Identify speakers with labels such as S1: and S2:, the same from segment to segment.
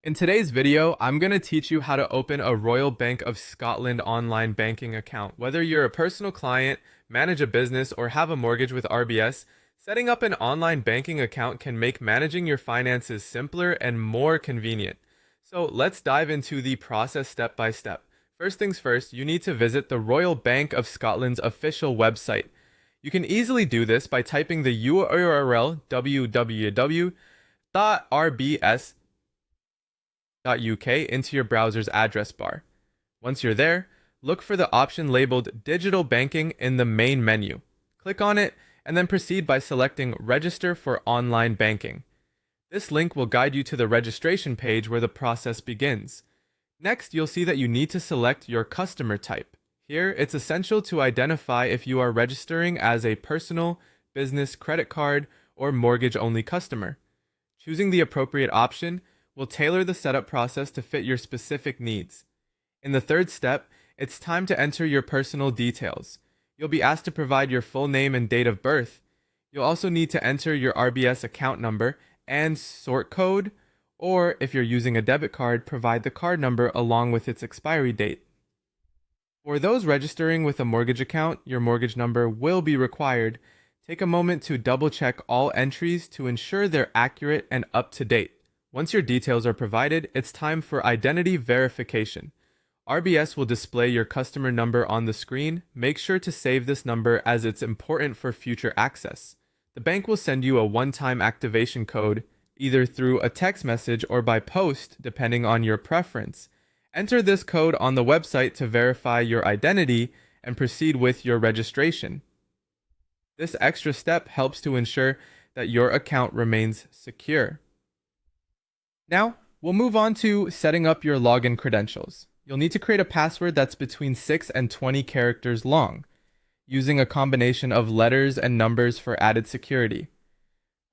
S1: In today's video, I'm going to teach you how to open a Royal Bank of Scotland online banking account. Whether you're a personal client, manage a business, or have a mortgage with RBS, setting up an online banking account can make managing your finances simpler and more convenient. So let's dive into the process step by step. First things first, you need to visit the Royal Bank of Scotland's official website. You can easily do this by typing the URL www.rbs.uk into your browser's address bar. Once you're there, look for the option labeled Digital Banking in the main menu. Click on it and then proceed by selecting Register for Online Banking. This link will guide you to the registration page where the process begins. Next, you'll see that you need to select your customer type. Here, it's essential to identify if you are registering as a personal, business, credit card, or mortgage-only customer. Choosing the appropriate option will tailor the setup process to fit your specific needs. In the third step, it's time to enter your personal details. You'll be asked to provide your full name and date of birth. You'll also need to enter your RBS account number and sort code, or if you're using a debit card, provide the card number along with its expiry date. For those registering with a mortgage account, your mortgage number will be required. Take a moment to double check all entries to ensure they're accurate and up to date. Once your details are provided, it's time for identity verification. RBS will display your customer number on the screen. Make sure to save this number as it's important for future access. The bank will send you a one-time activation code, either through a text message or by post, depending on your preference. Enter this code on the website to verify your identity and proceed with your registration. This extra step helps to ensure that your account remains secure. Now, we'll move on to setting up your login credentials. You'll need to create a password that's between 6 and 20 characters long, using a combination of letters and numbers for added security.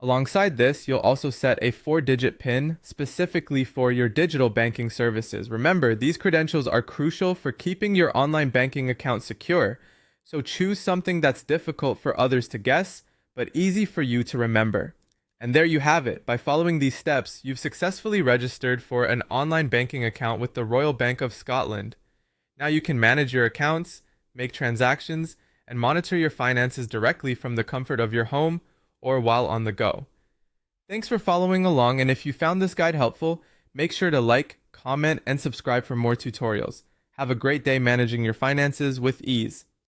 S1: Alongside this, you'll also set a 4-digit PIN specifically for your digital banking services. Remember, these credentials are crucial for keeping your online banking account secure, so choose something that's difficult for others to guess, but easy for you to remember. And there you have it. By following these steps, you've successfully registered for an online banking account with the Royal Bank of Scotland. Now you can manage your accounts, make transactions, and monitor your finances directly from the comfort of your home or while on the go. Thanks for following along, and if you found this guide helpful, make sure to like, comment, and subscribe for more tutorials. Have a great day managing your finances with ease.